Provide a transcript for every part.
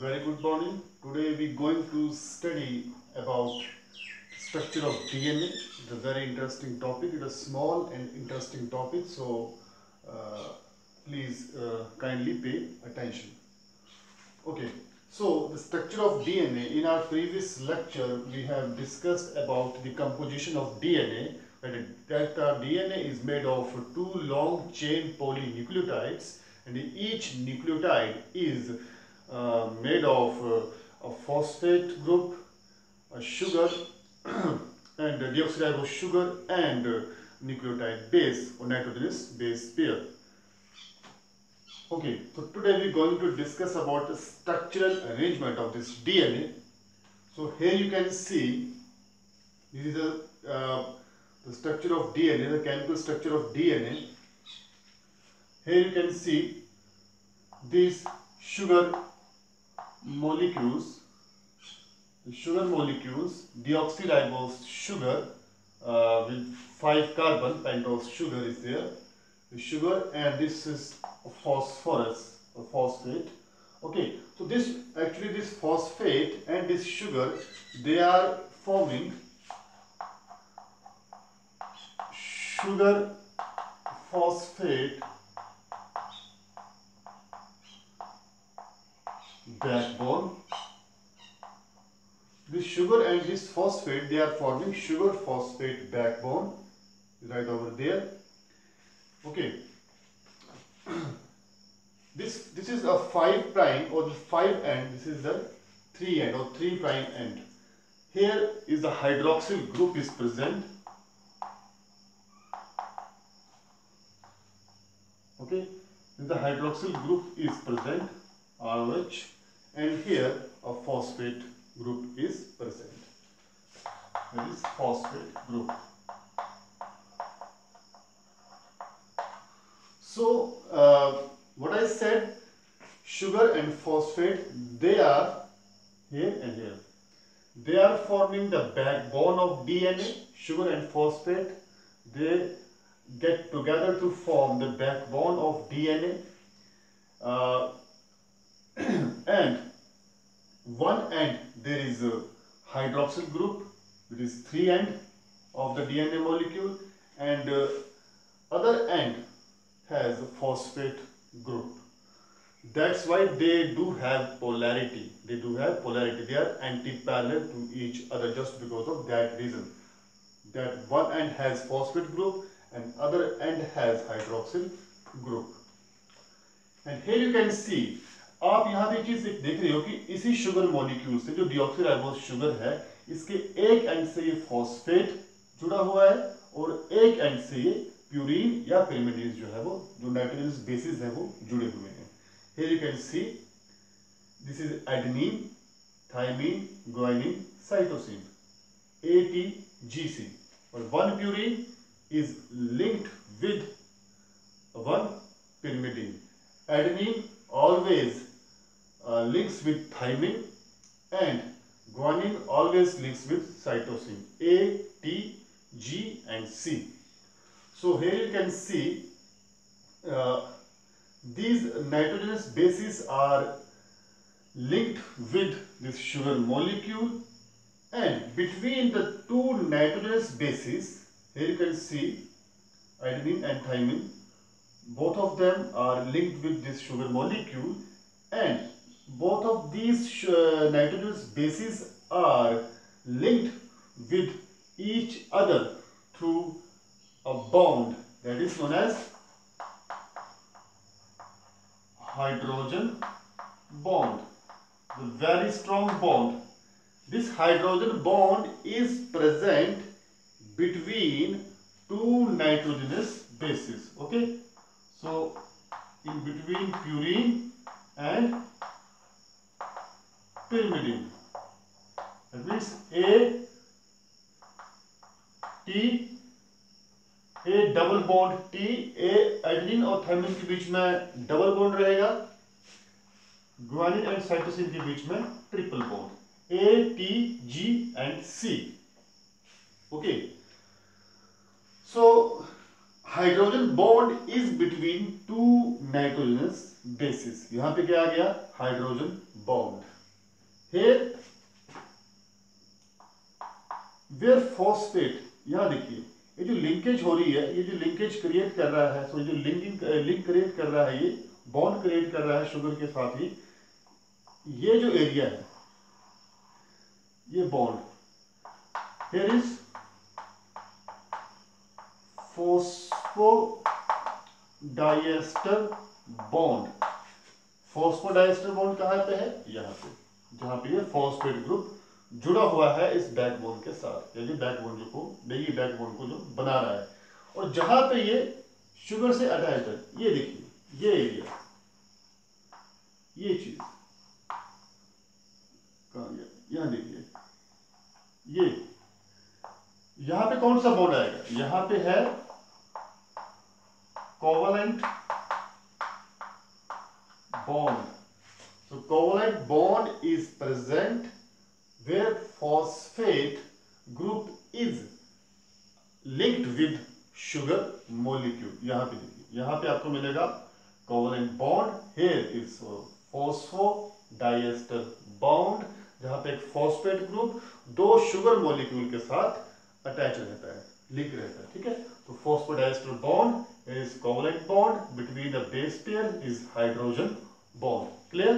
very good morning. Today we are going to study about structure of DNA. It's a very interesting topic. It's a small and interesting topic, so please kindly pay attention. Okay, so the structure of DNA. In our previous lecture, we have discussed about the composition of DNA. That DNA is made of two long chain polynucleotides, and each nucleotide is made of a phosphate group, a sugar, and a deoxyribose sugar, and nucleotide base or nitrogenous base pair. Okay, so today we are going to discuss about the structural arrangement of this DNA. So here you can see this is the structure of DNA, the chemical structure of DNA. Here you can see these sugar molecules, deoxyribose sugar with 5 carbon, pentose sugar is there, the sugar, and this is phosphorus or phosphate. Okay, so this phosphate and this sugar, they are forming sugar phosphate backbone. This sugar and this phosphate, they are forming sugar phosphate backbone right over there. Okay, this is a 5 prime or the 5 end. This is the 3 end or 3 prime end. Here is the hydroxyl group is present. Okay, the hydroxyl group is present, ROH, and here a phosphate group is present. That is phosphate group. So what I said, sugar and phosphate, they are here and here. They are forming the backbone of DNA. Sugar and phosphate, they get together to form the backbone of DNA. And one end there is a hydroxyl group, which is 3 end of the DNA molecule, and other end has a phosphate group. That's why they do have polarity. They are anti-parallel to each other just because of that reason. That one end has phosphate group and other end has hydroxyl group. And here you can see, आप यहाँ पे चीज देख रहे हो कि इसी sugar molecule से जो डिऑक्सीराइबोस शुगर है, इसके एक एंड से ये फॉस्फेट जुड़ा हुआ है और एक एंड से ये प्यूरीन या पिरिमिडीन जो है वो जो नाइट्रोजनस बेसिस है वो जुड़े हुए हैं. Here you can see this is adenine, thymine, guanine, cytosine, ATGC, or one purine is linked with one pyrimidine. Adenine always links with thymine and guanine always links with cytosine, A, T, G and C. So here you can see these nitrogenous bases are linked with this sugar molecule, and between the two nitrogenous bases, here you can see adenine and thymine, both of them are linked with this sugar molecule, and both of these nitrogenous bases are linked with each other through a bond that is known as hydrogen bond, the very strong bond. This hydrogen bond is present between two nitrogenous bases. Okay, so in between purine and pyrimidine, that means A double bond T, A adenine और thiamine के बीच में double bond रहेगा, guanine and cytosine के बीच में triple bond, A, T, G and C. Okay, so hydrogen bond is between two nitrogenous bases. यहाँ पे क्या आ गया? Hydrogen bond. here where phosphate, यहां देखिए ये जो लिंकेज हो रही है, ये जो लिंकेज क्रिएट कर रहा है, जो लिंक क्रिएट कर रहा है, ये बॉन्ड क्रिएट कर रहा है शुगर के साथ ही, ये जो एरिया है, ये bond, here is phosphodiester bond. Phosphodiester bond कहां पे है? यहां पे, जहां पे ये फॉस्फेट ग्रुप जुड़ा हुआ है इस बैकबोन के साथ, यानी बैकबोन जो को बेगी बैकबोन को जो बना रहा है, और जहां पे ये शुगर से अटैच्ड है, ये देखिए ये एरिया, ये चीज कहां गया, यहां देखिए, ये यहां पे कौन सा बॉन्ड आएगा? यहां पे है covalent bond. So covalent bond is present where phosphate group is linked with sugar molecule. यहाँ पे देखिए, यहाँ पे आपको मिलेगा covalent bond. Here is phosphodiester bond, जहाँ पे एक phosphate group दो sugar molecule के साथ अटैच रहता है, लिंक रहता है, ठीक है। तो phosphodiester bond is covalent bond between the base pair is hydrogen bond. Clear?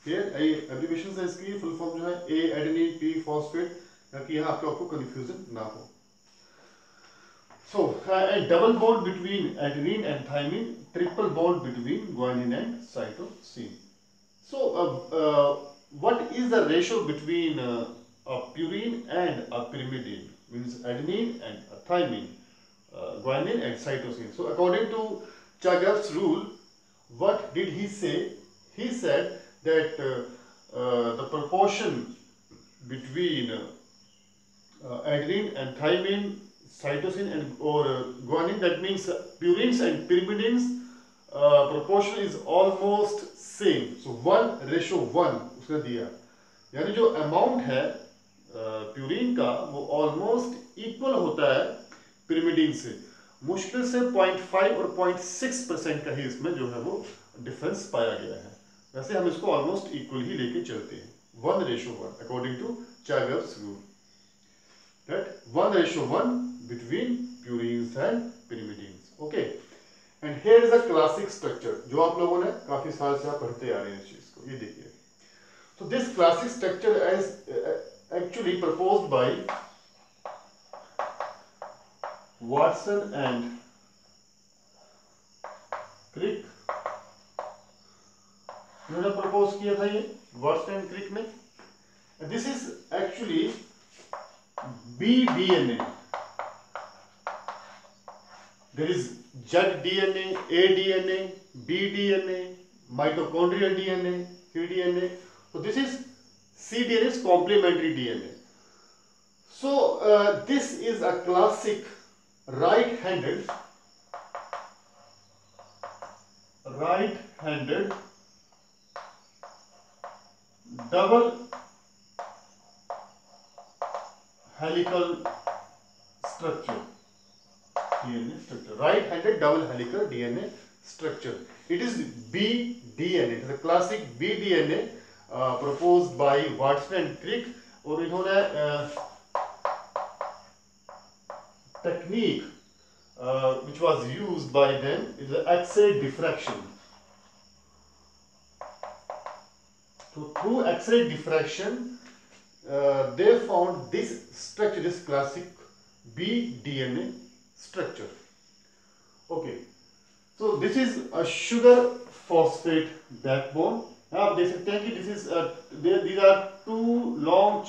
Here abbreviation है इसकी, फुल फॉर्म जो है A एडेनिन P फॉस्फेट, ताकि यहाँ आपको कंफ्यूजन ना हो। So a double bond between adenine and thymine, triple bond between guanine and cytosine. So what is the ratio between a purine and a pyrimidine? Means adenine and a thymine, guanine and cytosine. So according to Chagav's rule, what did he say? He said that the proportion between adenine and thymine, cytosine and or guanine, that means purines and pyrimidines, proportion is almost same. So 1:1 उसने दिया, यानी जो amount है purine का वो almost equal होता है pyrimidine से, मुश्किल से 0.5 और 0.6% का ही इसमें जो है वो डिफरेंस पाया गया है। वैसे हम इसको ऑलमोस्ट इक्वल ही लेके चलते हैं, 1:1 according to Chagav's rule, that 1:1 between purines and pyrimidines. Okay, and here is a classic structure जो आप लोगों ने काफी साल से आप पढ़ते आ रहे हैं इस चीज को, ये देखिए। So this classic structure is actually proposed by Watson and Crick, इन्होंने प्रपोज किया था ये, वाटसन एंड क्रिक ने। This is actually BDNA, there is ZDNA, ADNA, BDNA, mitochondrial DNA, cDNA. So this is cDNA is complementary DNA. So this is a classic right-handed double helical structure, DNA structure, right-handed double helical DNA structure. It is BDNA, it is a classic BDNA proposed by Watson and Crick, और इन्होंने technique which was used by them is the X-ray diffraction. So through X-ray diffraction, they found this structure, this classic BDNA structure. Okay, so this is a sugar phosphate backbone. आप देख सकते हैं कि this is these are two long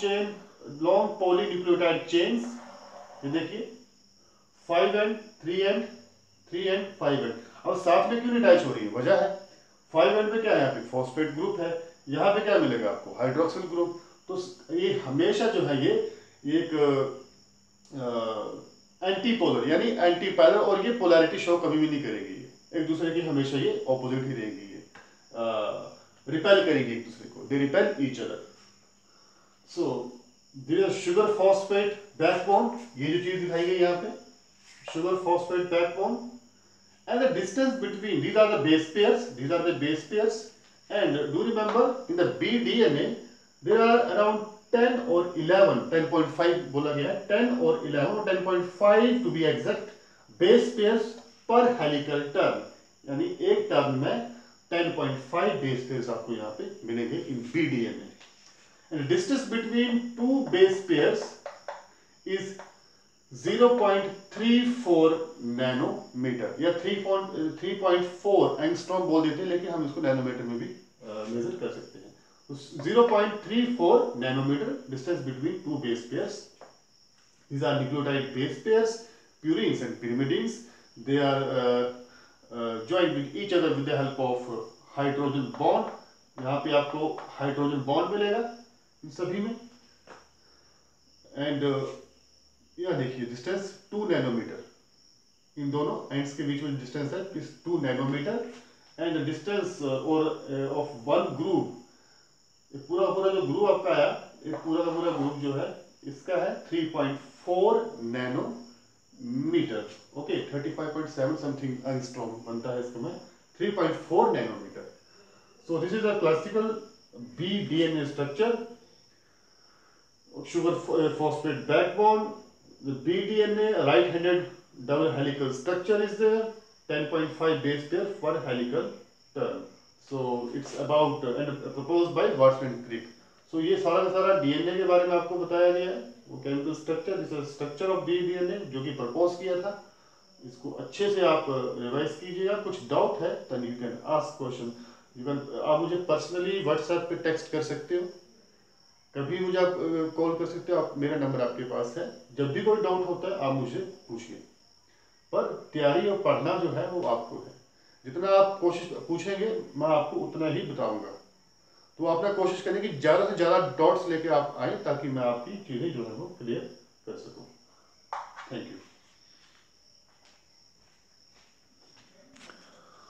polynucleotide chains. ये देखिए 5 and 3 and 5 end, और साथ में क्यों नहीं अटैच हो रही है? वजह है 5 end पे क्या है, यहाँ पे फॉस्फेट ग्रुप है, यहाँ पे क्या मिलेगा आपको? Hydroxyl group. तो ये हमेशा जो है ये एक एंटीपोलर यानी एंटी पैरल, और ये पोलैरिटी शो कभी भी नहीं करेगी, एक दूसरे की हमेशा ये ऑपोजिट ही रहेगी, ये रिपेल करेगी एक दूसरे को, they repel each other. So there is sugar phosphate backbone, ये जो चीज दिखाई गई यहाँ पे, sugar phosphate backbone, and the distance between these are the base pairs, and do remember in the BDNA there are around 10 और 11, 10.5 बोला गया है, 10 और 11 और 10.5 to be exact base pairs per helical turn, यानी एक टर्न में 10.5 बेस पेयर्स आपको यहाँ पे मिलेंगे in BDNA. And distance between two base pairs is 0.34 nanometre या 3.4 एंगस्ट्रॉम बोल देते हैं, लेकिन हम इसको नैनोमीटर में भी मेजर कर सकते हैं. 0.34 nanometer distance between two base pairs. These are nucleotide base pairs, purines and pyrimidines. They are joined with each other with the help of hydrogen bond. यहाँ पे आपको हाइड्रोजन बॉन्ड मिलेगा इन सभी में. एंड यह देखिए डिस्टेंस 2 नैनोमीटर, इन दोनों ends के बीच में डिस्टेंस है 2 नैनोमीटर. एंड डिस्टेंस और ऑफ वन ग्रुप, पूरा जो ग्रुप आपका आया, एक पूरा का पूरा ग्रुप जो है इसका है 3.4 नैनोमीटर. ओके, 35.7 समथिंग एंगस्ट्रॉम बनता है इसका में 3.4 nanometre. So this is a classical BDNA structure. sugar phosphate backbone. The BDNA right-handed double helical structure is there. 10.5 base pair per helical turn. So it's about and proposed by Watson and Crick. So ये सारा का सारा DNA के बारे में आपको बताया गया है. वो chemical structure, this is structure of BDNA जो कि प्रपोज किया था. इसको अच्छे से आप रिवाइज कीजिएगा. कुछ डाउट है तो यू कैन आस्क क्वेश्चन. आप मुझे पर्सनली व्हाट्सएप पे टेक्स्ट कर सकते हो, कभी मुझे आप कॉल कर सकते हो. आप, मेरा नंबर आपके पास है. जब भी कोई डाउट होता है आप मुझे पूछिए. पर तैयारी और पढ़ना जो है वो आपको है. जितना आप कोशिश पूछेंगे मैं आपको उतना ही बताऊंगा. तो आपने कोशिश करनी कि ज़्यादा से ज़्यादा डॉट्स लेके आप आए ताकि मैं आपकी चीज़ें जो है वो क्लियर कर सकूं. Thank you.